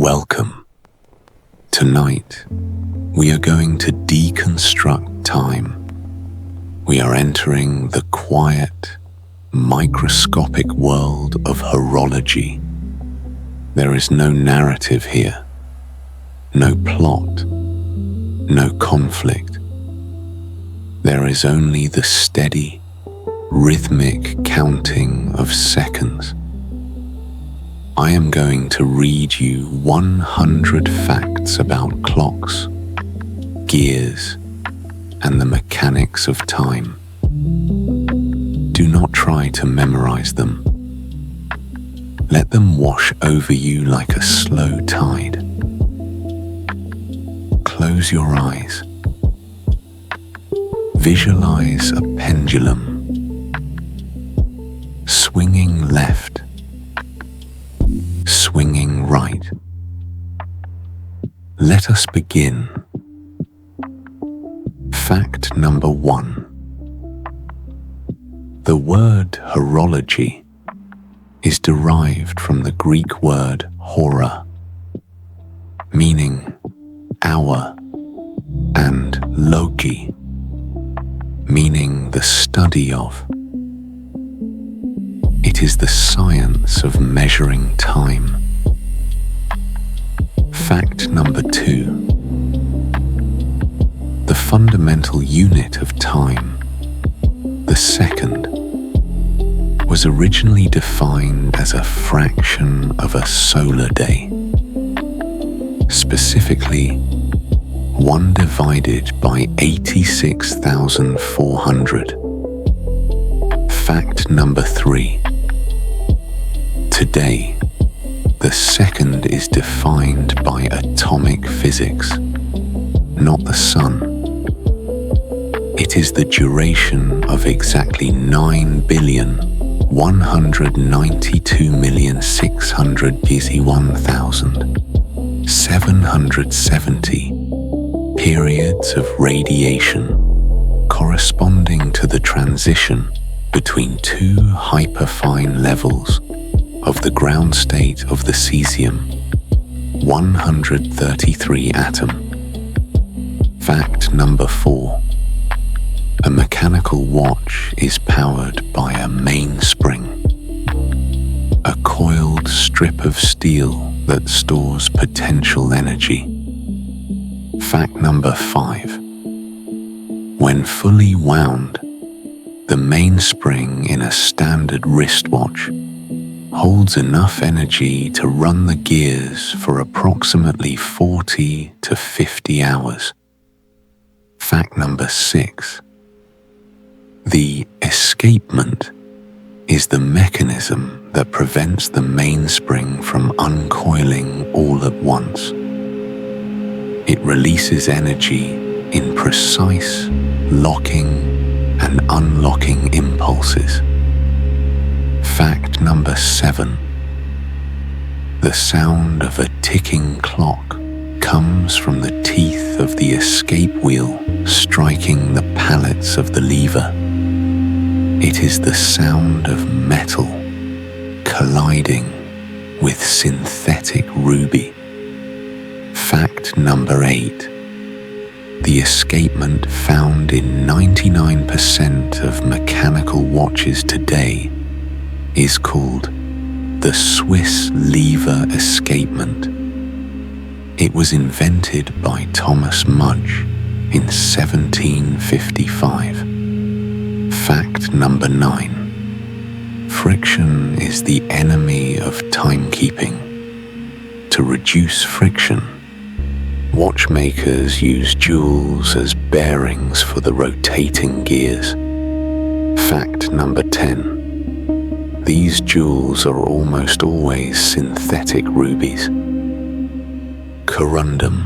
Welcome. Tonight, we are going to deconstruct time. We are entering the quiet, microscopic world of horology. There is no narrative here, no plot, no conflict. There is only the steady, rhythmic counting of seconds. I am going to read you 100 facts about clocks, gears, and the mechanics of time. Do not try to memorize them. Let them wash over you like a slow tide. Close your eyes. Visualize a pendulum, swinging left, swinging right. Let us begin. Fact number 1. The word horology is derived from the Greek word hora, meaning hour, and logi, meaning the study of. It is the science of measuring time. Fact number 2. The fundamental unit of time, the second, was originally defined as a fraction of a solar day. Specifically, 1 divided by 86,400. Fact number 3. Today, the second is defined by atomic physics, not the sun. It is the duration of exactly 9,192,600,770 periods of radiation, corresponding to the transition between 2 hyperfine levels of the ground state of the cesium-133 atom. Fact number 4. A mechanical watch is powered by a mainspring, a coiled strip of steel that stores potential energy. Fact number 5. When fully wound, the mainspring in a standard wristwatch holds enough energy to run the gears for approximately 40 to 50 hours. Fact number 6. The escapement is the mechanism that prevents the mainspring from uncoiling all at once. It releases energy in precise locking and unlocking impulses. Fact number 7. The sound of a ticking clock comes from the teeth of the escape wheel striking the pallets of the lever. It is the sound of metal colliding with synthetic ruby. Fact number 8. The escapement found in 99% of mechanical watches today is called the Swiss lever escapement. It was invented by Thomas Mudge in 1755. Fact number 9. Friction is the enemy of timekeeping. To reduce friction, watchmakers use jewels as bearings for the rotating gears. Fact number 10. These jewels are almost always synthetic rubies. Corundum.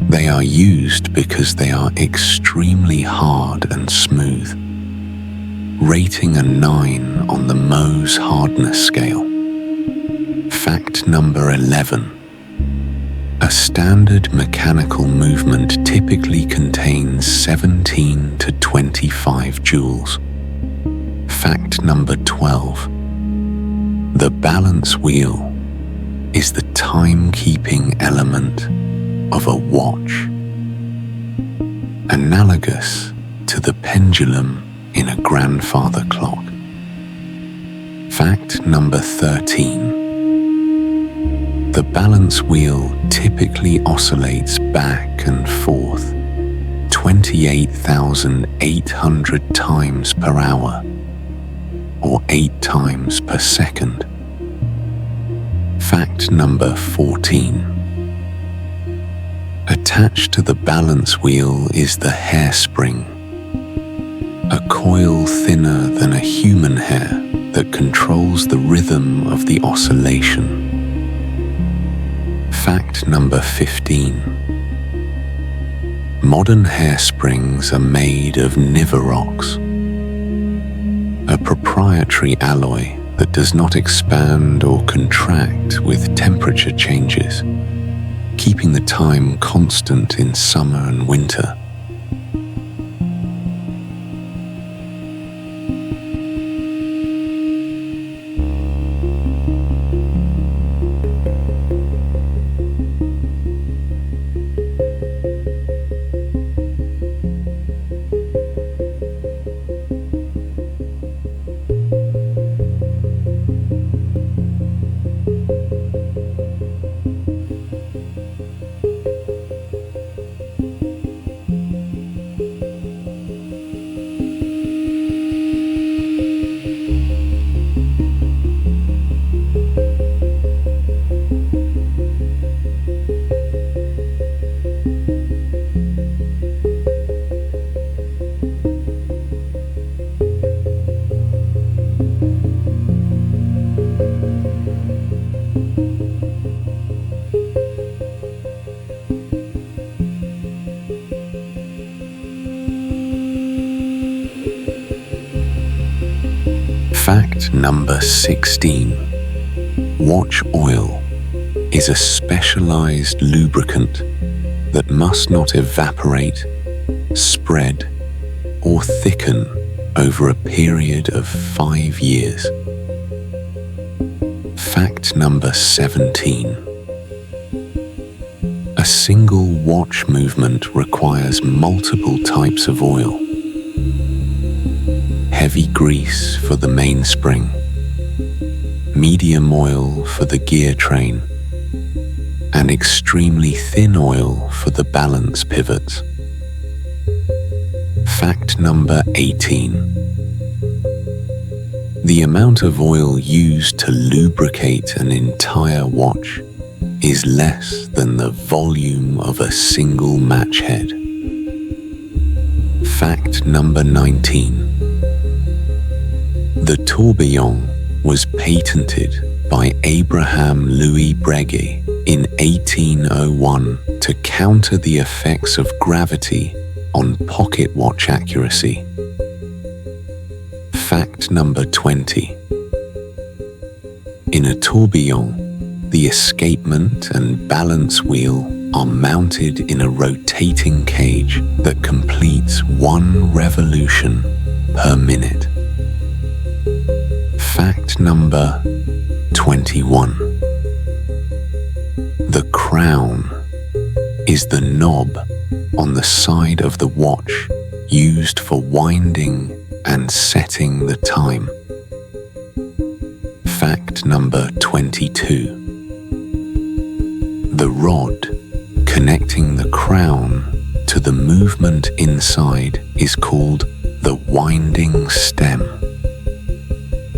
They are used because they are extremely hard and smooth, rating a 9 on the Mohs hardness scale. Fact number 11. A standard mechanical movement typically contains 17 to 25 joules. Fact number 12. The balance wheel, is the timekeeping element of a watch, analogous to the pendulum in a grandfather clock. Fact number 13. The balance wheel typically oscillates back and forth 28,800 times per hour, or 8 times per second. Fact number 14. Attached to the balance wheel is the hairspring, a coil thinner than a human hair that controls the rhythm of the oscillation. Fact number 15. Modern hairsprings are made of Nivarox, a proprietary alloy that does not expand or contract with temperature changes, keeping the time constant in summer and winter. Fact number 16. Watch oil is a specialized lubricant that must not evaporate, spread, or thicken over a period of 5 years. Fact number 17. A single watch movement requires multiple types of oil. Heavy grease for the mainspring, medium oil for the gear train, and extremely thin oil for the balance pivots. Fact number 18. The amount of oil used to lubricate an entire watch is less than the volume of a single match head. Fact number 19. The tourbillon was patented by Abraham Louis Breguet in 1801 to counter the effects of gravity on pocket watch accuracy. Fact number 20. In a tourbillon, the escapement and balance wheel are mounted in a rotating cage that completes 1 revolution per minute. Fact number 21. The crown is the knob on the side of the watch used for winding and setting the time. Fact number 22. The rod connecting the crown to the movement inside is called the winding stem.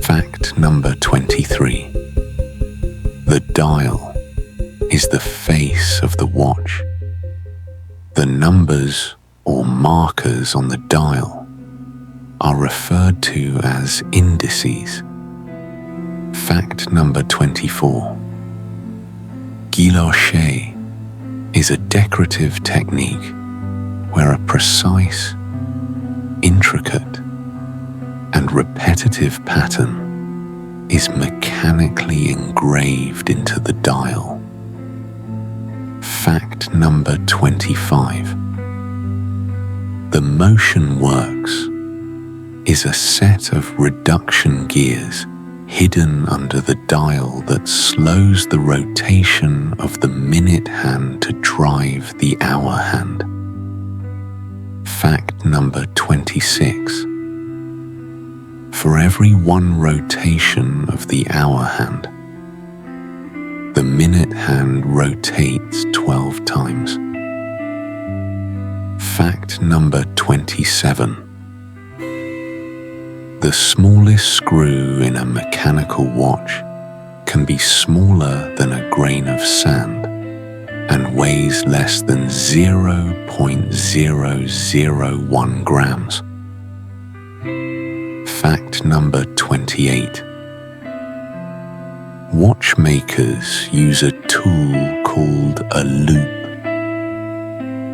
Fact number 23. The dial is the face of the watch. The numbers or markers on the dial are referred to as indices. Fact number 24. Guilloche is a decorative technique where a precise, intricate, and repetitive pattern is mechanically engraved into the dial. Fact number 25. The motion works is a set of reduction gears hidden under the dial that slows the rotation of the minute hand to drive the hour hand. Fact number 26. For every one rotation of the hour hand, the minute hand rotates 12 times. Fact number 27. The smallest screw in a mechanical watch can be smaller than a grain of sand and weighs less than 0.001 grams. Fact number 28. Watchmakers use a tool called a loop,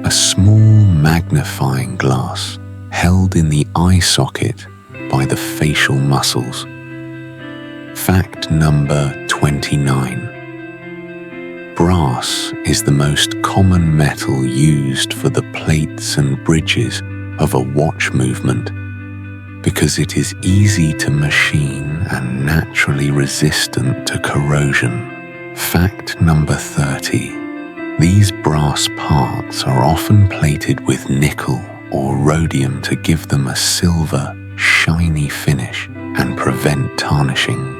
a small magnifying glass held in the eye socket by the facial muscles. Fact number 29. Brass is the most common metal used for the plates and bridges of a watch movement because it is easy to machine and naturally resistant to corrosion. Fact number 30. These brass parts are often plated with nickel or rhodium to give them a silver, shiny finish and prevent tarnishing.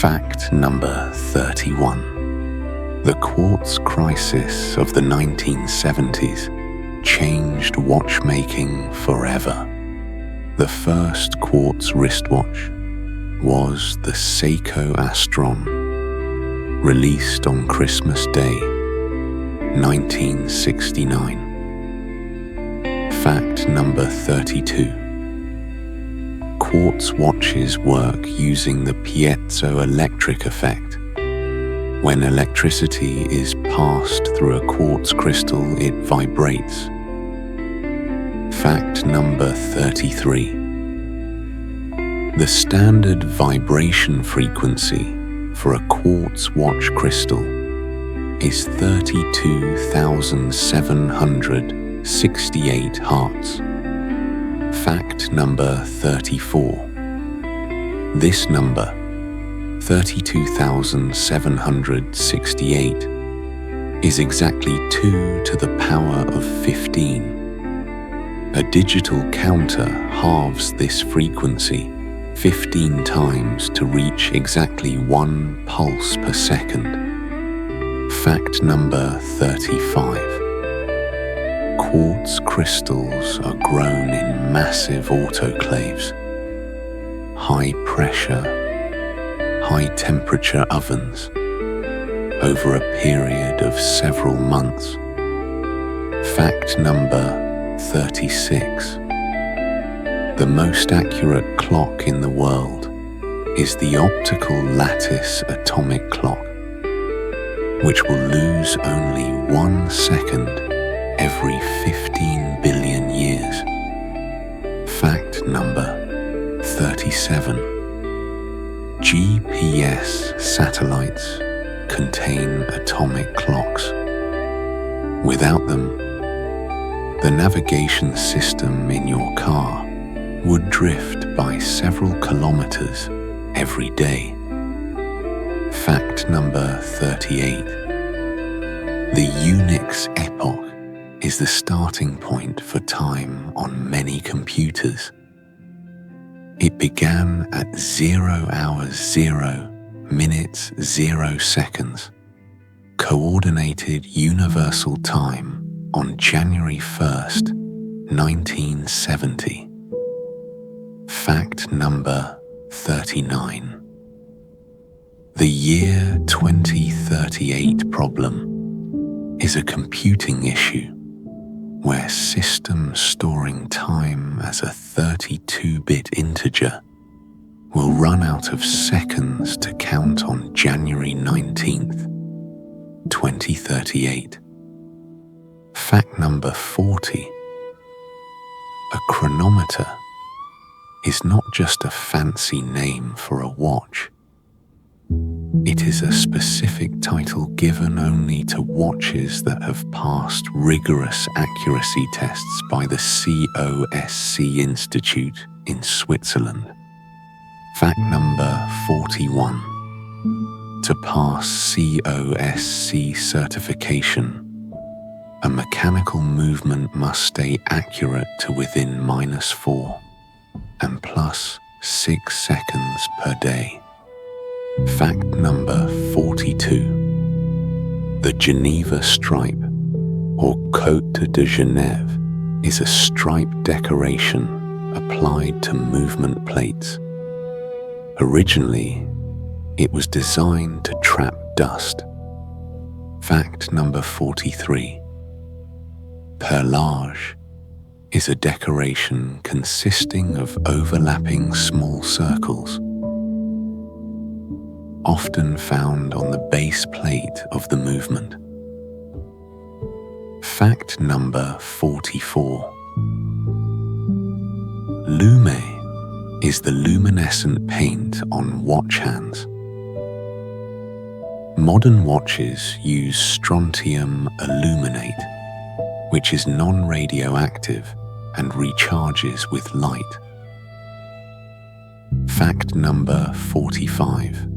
Fact number 31. The quartz crisis of the 1970s changed watchmaking forever. The first quartz wristwatch was the Seiko Astron, released on Christmas Day, 1969. Fact number 32. Quartz watches work using the piezoelectric effect. When electricity is passed through a quartz crystal, it vibrates. Fact number 33. The standard vibration frequency for a quartz watch crystal is 32,768 Hz. Fact number 34. This number, 32,768, is exactly 2 to the power of 15. A digital counter halves this frequency 15 times to reach exactly 1 pulse per second. Fact number 35. Quartz crystals are grown in massive autoclaves, high pressure, high temperature ovens, over a period of several months. Fact number 36. The most accurate clock in the world is the optical lattice atomic clock, which will lose only 1 second every 15 billion years. Fact number 37. GPS satellites contain atomic clocks. Without them, the navigation system in your car would drift by several kilometers every day. Fact number 38. The Unix epoch is the starting point for time on many computers. It began at 0 hours 0 minutes 0 seconds, Coordinated Universal Time on January 1st, 1970. Fact number 39. The year 2038 problem is a computing issue where systems storing time as a 32-bit integer will run out of seconds to count on January 19th, 2038. Fact number 40. A chronometer is not just a fancy name for a watch. It is a specific title given only to watches that have passed rigorous accuracy tests by the COSC Institute in Switzerland. Fact number 41. To pass COSC certification, a mechanical movement must stay accurate to within -4 and +6 seconds per day. Fact number 42. The Geneva stripe, or Côte de Genève, is a stripe decoration applied to movement plates. Originally, it was designed to trap dust. Fact number 43. Perlage is a decoration consisting of overlapping small circles, often found on the base plate of the movement. Fact number 44. Lume is the luminescent paint on watch hands. Modern watches use strontium aluminate, which is non-radioactive and recharges with light. Fact number 45.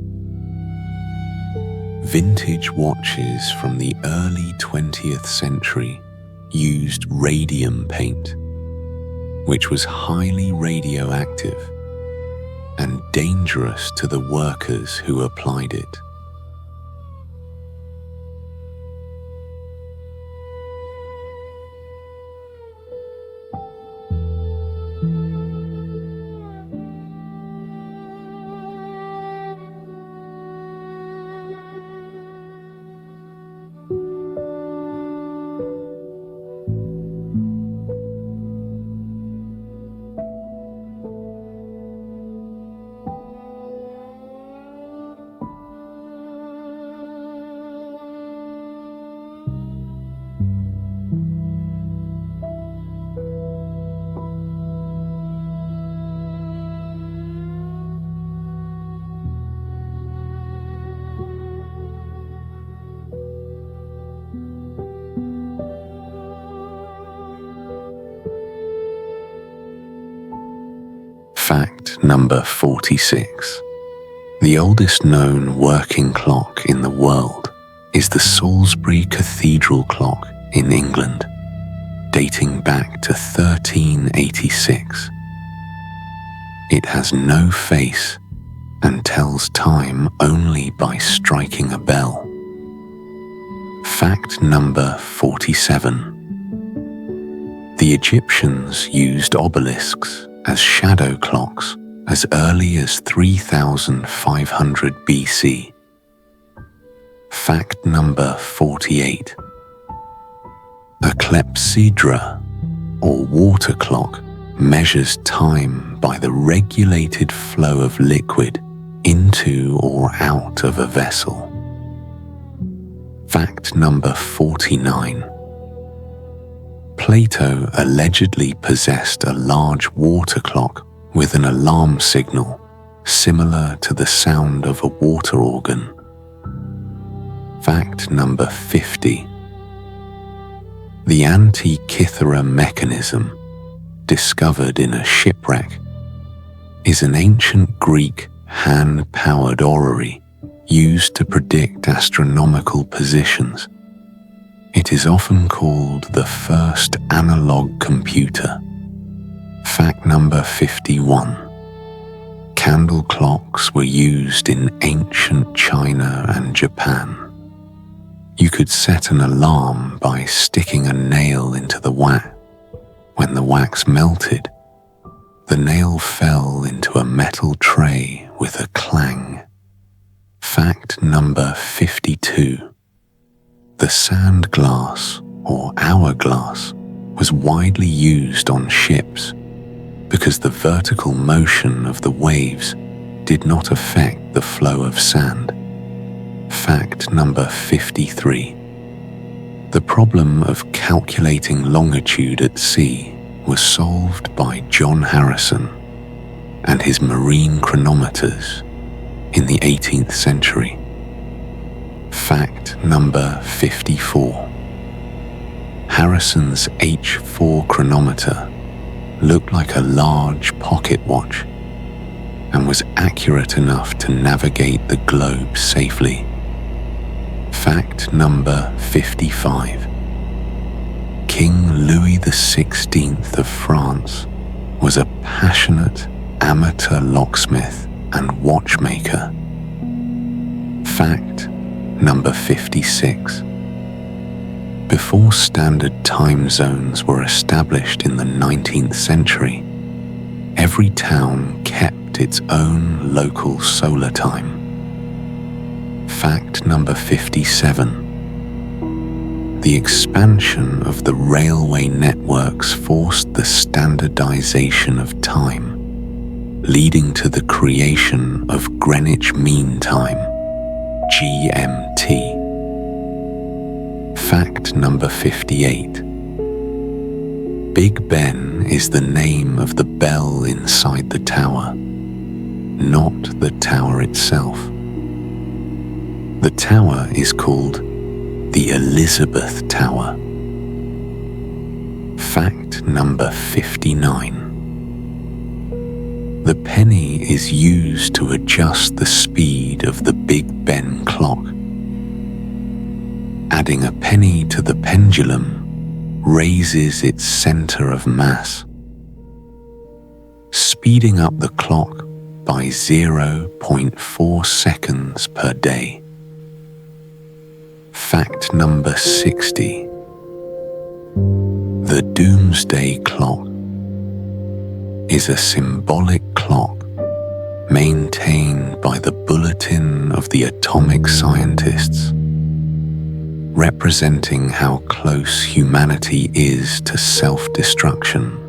Vintage watches from the early 20th century used radium paint, which was highly radioactive and dangerous to the workers who applied it. Fact number 46. The oldest known working clock in the world is the Salisbury Cathedral clock in England, dating back to 1386. It has no face and tells time only by striking a bell. Fact number 47. The Egyptians used obelisks as shadow clocks as early as 3500 BC. Fact number 48. A clepsydra, or water clock, measures time by the regulated flow of liquid into or out of a vessel. Fact number 49. Plato allegedly possessed a large water clock with an alarm signal similar to the sound of a water organ. Fact number 50. The Antikythera mechanism, discovered in a shipwreck, is an ancient Greek hand-powered orrery used to predict astronomical positions. It is often called the first analog computer. Fact number 51. Candle clocks were used in ancient China and Japan. You could set an alarm by sticking a nail into the wax. When the wax melted, the nail fell into a metal tray with a clang. Fact number 52. The sand glass, or hourglass, was widely used on ships because the vertical motion of the waves did not affect the flow of sand. Fact number 53. The problem of calculating longitude at sea was solved by John Harrison and his marine chronometers in the 18th century. Fact number 54. Harrison's H4 chronometer looked like a large pocket watch and was accurate enough to navigate the globe safely. Fact number 55. King Louis XVI of France was a passionate amateur locksmith and watchmaker. Fact number 56. Before standard time zones were established in the 19th century, every town kept its own local solar time. Fact number 57. The expansion of the railway networks forced the standardization of time, leading to the creation of Greenwich Mean Time, GMT. Fact number 58. Big Ben is the name of the bell inside the tower, not the tower itself. The tower is called the Elizabeth Tower. Fact number 59. The penny is used to adjust the speed of the Big Ben clock. Adding a penny to the pendulum raises its center of mass, speeding up the clock by 0.4 seconds per day. Fact number 60. The Doomsday Clock is a symbolic clock maintained by the Bulletin of the Atomic Scientists, representing how close humanity is to self-destruction.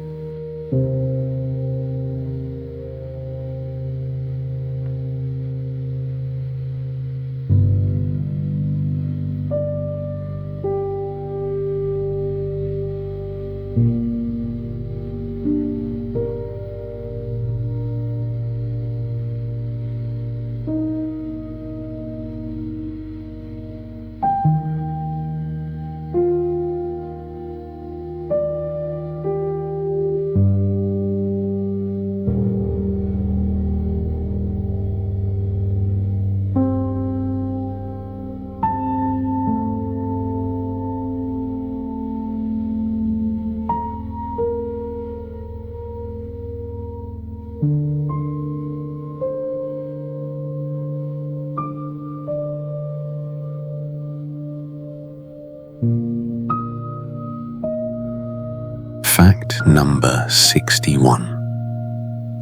Fact number 61.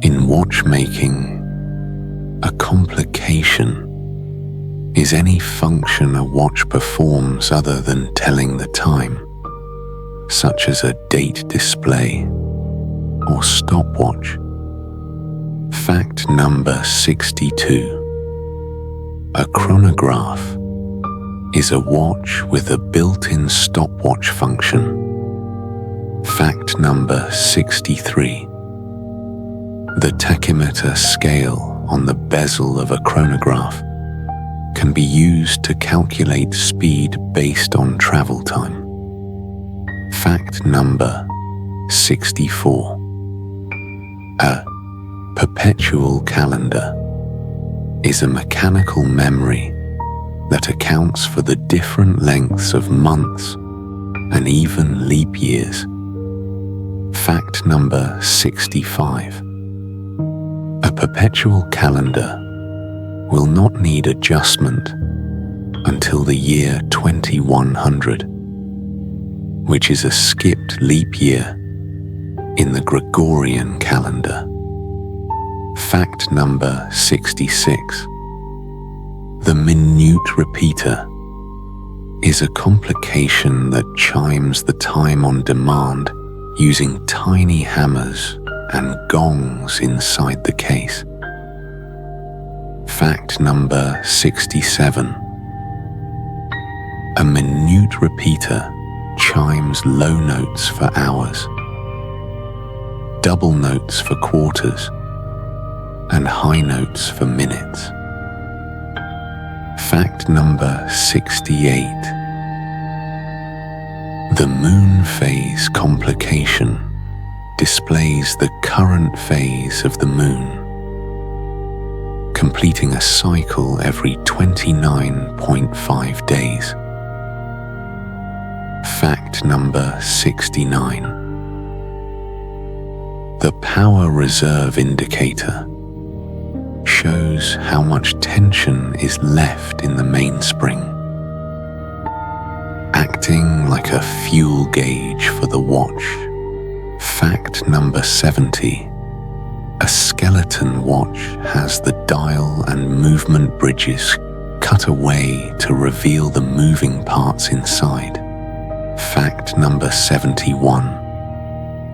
In watchmaking, a complication is any function a watch performs other than telling the time, such as a date display or stopwatch. Fact number 62. A chronograph is a watch with a built-in stopwatch function. Fact number 63. The tachymeter scale on the bezel of a chronograph can be used to calculate speed based on travel time. Fact number 64. A perpetual calendar is a mechanical memory that accounts for the different lengths of months and even leap years. Fact number 65. A perpetual calendar will not need adjustment until the year 2100, which is a skipped leap year in the Gregorian calendar. Fact number 66. The minute repeater is a complication that chimes the time on demand using tiny hammers and gongs inside the case. Fact number 67. A minute repeater chimes low notes for hours, double notes for quarters, and high notes for minutes. Fact number 68. The moon phase complication displays the current phase of the moon, completing a cycle every 29.5 days. Fact number 69. The power reserve indicator shows how much tension is left in the mainspring, acting like a fuel gauge for the watch. Fact number 70. A skeleton watch has the dial and movement bridges cut away to reveal the moving parts inside. Fact number 71.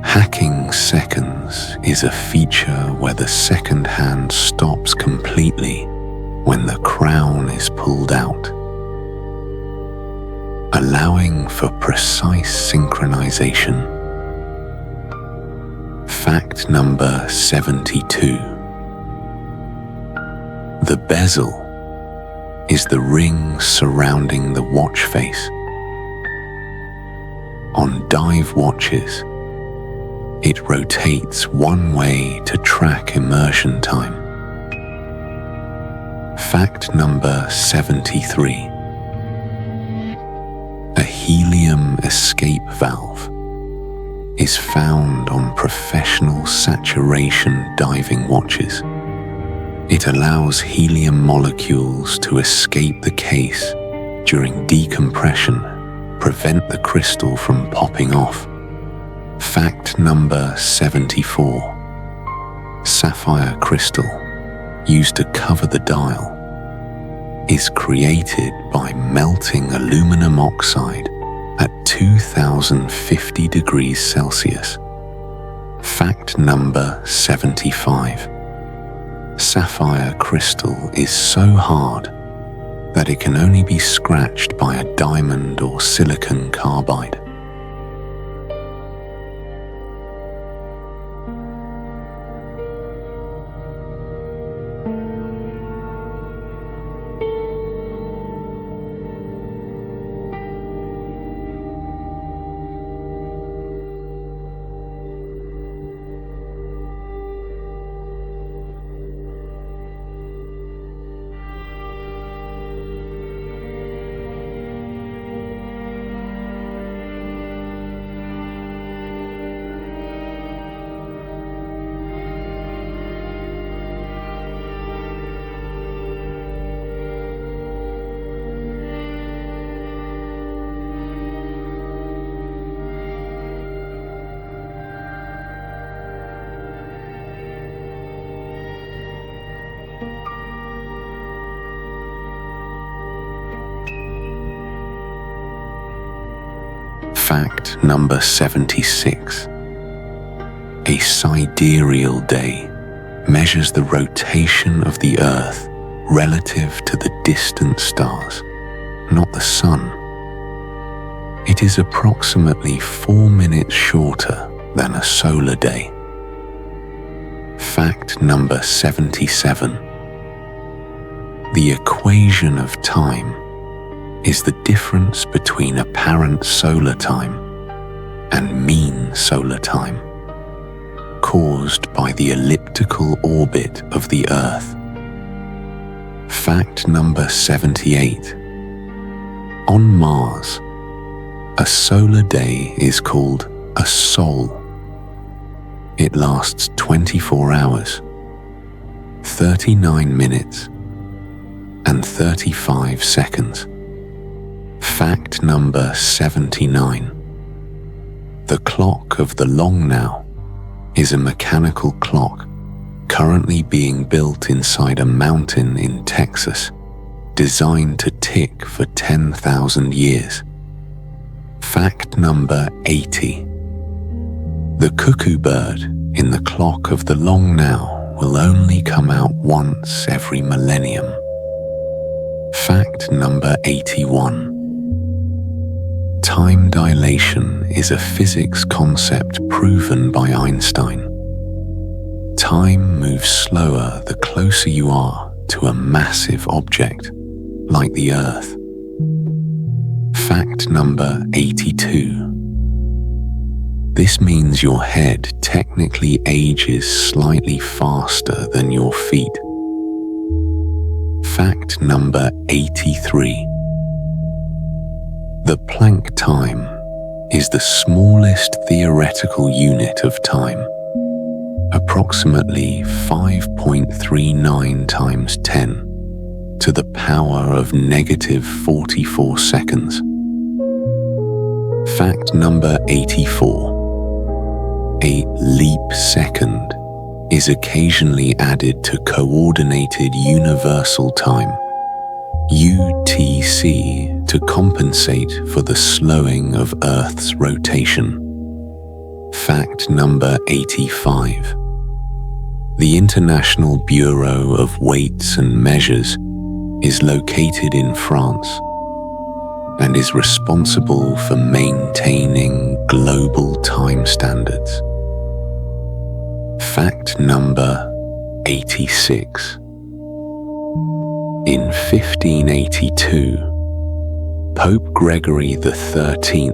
Hacking seconds is a feature where the second hand stops completely when the crown is pulled out, allowing for precise synchronization. Fact number 72. The bezel is the ring surrounding the watch face. On dive watches, it rotates one way to track immersion time. Fact number 73. A helium escape valve is found on professional saturation diving watches. It allows helium molecules to escape the case during decompression, prevent the crystal from popping off. Fact number 74. Sapphire crystal, used to cover the dial, is created by melting aluminum oxide at 2050 degrees Celsius. Fact number 75. Sapphire crystal is so hard that it can only be scratched by a diamond or silicon carbide. Fact number 76. A sidereal day measures the rotation of the Earth relative to the distant stars, not the Sun. It is approximately 4 minutes shorter than a solar day. Fact number 77. The equation of time is the difference between apparent solar time and mean solar time, caused by the elliptical orbit of the Earth. Fact number 78. On Mars, a solar day is called a sol. It lasts 24 hours, 39 minutes and 35 seconds. Fact number 79. The clock of the long now is a mechanical clock currently being built inside a mountain in Texas, designed to tick for 10,000 years. Fact number 80. The cuckoo bird in the clock of the long now will only come out once every millennium. Fact number 81. Time dilation is a physics concept proven by Einstein. Time moves slower the closer you are to a massive object, like the Earth. Fact number 82. This means your head technically ages slightly faster than your feet. Fact number 83. The Planck time is the smallest theoretical unit of time, approximately 5.39 times 10 to the power of negative 44 seconds. Fact number 84. A leap second is occasionally added to Coordinated Universal Time, UTC, to compensate for the slowing of Earth's rotation. Fact number 85. The International Bureau of Weights and Measures is located in France and is responsible for maintaining global time standards. Fact number 86. In 1582, Pope Gregory XIII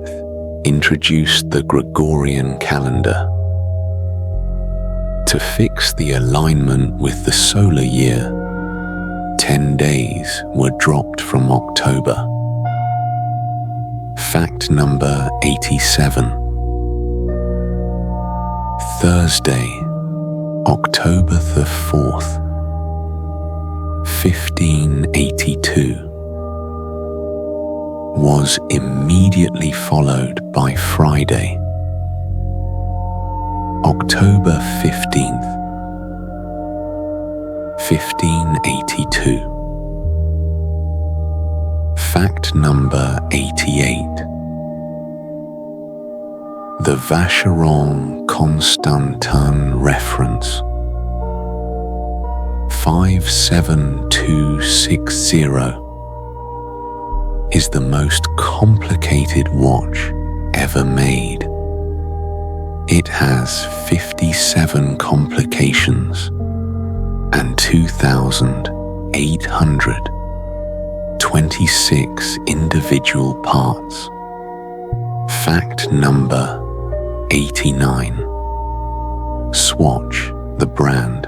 introduced the Gregorian calendar. To fix the alignment with the solar year, 10 days were dropped from October. Fact number 87. Thursday, October the 4th, 1582, was immediately followed by Friday, October 15th, 1582. Fact number 88. The Vacheron-Constantin reference 57260 is the most complicated watch ever made. It has 57 complications and 2,826 individual parts. Fact number 89. Swatch, the brand,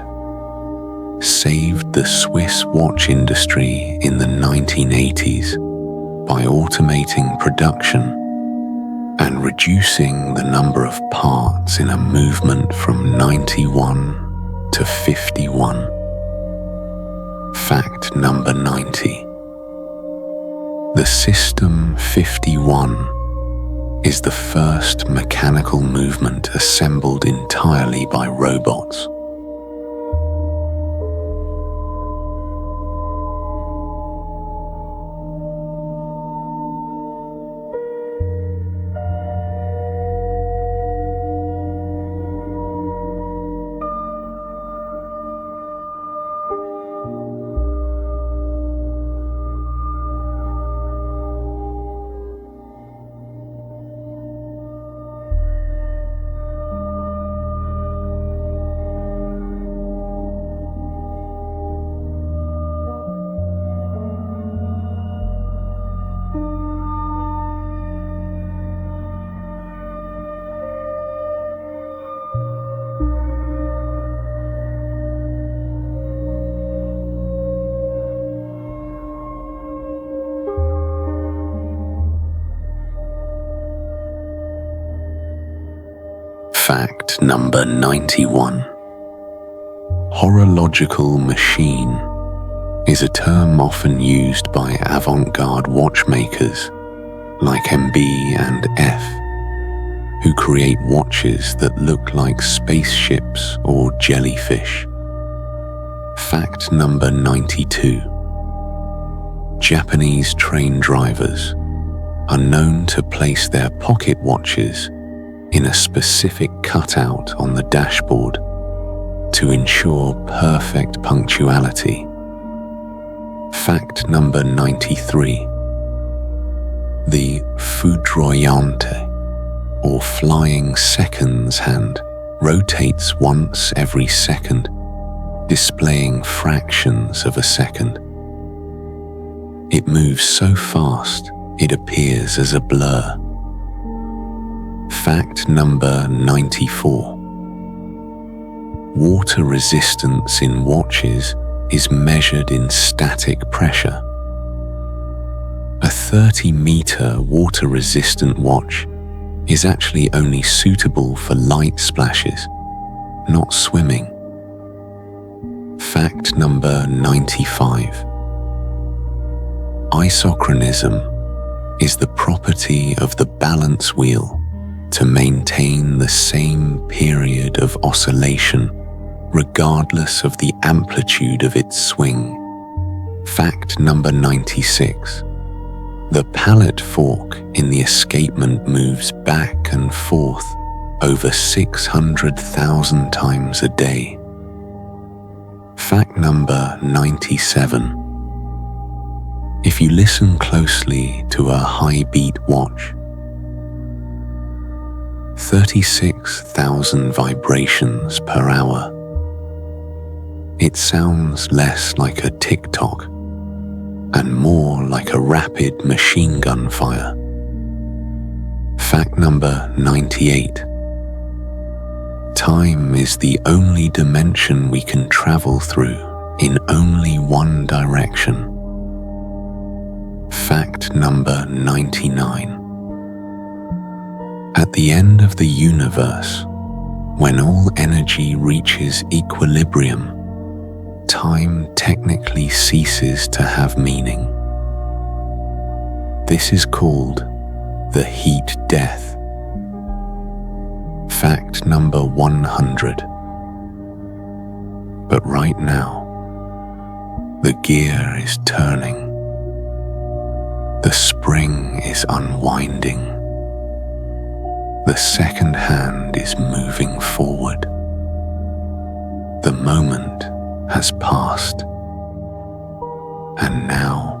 saved the Swiss watch industry in the 1980s by automating production and reducing the number of parts in a movement from 91 to 51. Fact number 90. The System 51 is the first mechanical movement assembled entirely by robots. Fact number 91. Horological machine is a term often used by avant-garde watchmakers like MB and F, who create watches that look like spaceships or jellyfish. Fact number 92. Japanese train drivers are known to place their pocket watches in a specific cutout on the dashboard to ensure perfect punctuality. Fact number 93. The foudroyante, or flying seconds hand, rotates once every second, displaying fractions of a second. It moves so fast it appears as a blur. Fact number 94. Water resistance in watches is measured in static pressure. A 30-meter water-resistant watch is actually only suitable for light splashes, not swimming. Fact number 95. Isochronism is the property of the balance wheel to maintain the same period of oscillation regardless of the amplitude of its swing. Fact number 96. The pallet fork in the escapement moves back and forth over 600,000 times a day. Fact number 97. If you listen closely to a high-beat watch, 36,000 vibrations per hour, it sounds less like a tick-tock and more like a rapid machine gun fire. Fact number 98. Time is the only dimension we can travel through in only one direction. Fact number 99. At the end of the universe, when all energy reaches equilibrium, time technically ceases to have meaning. This is called the heat death. Fact number 100. But right now, the gear is turning. The spring is unwinding. The second hand is moving forward. The moment has passed. And now,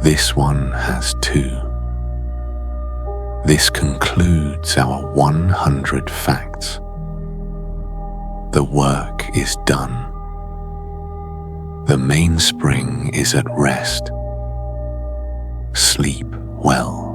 this one has too. This concludes our 100 facts. The work is done. The mainspring is at rest. Sleep well.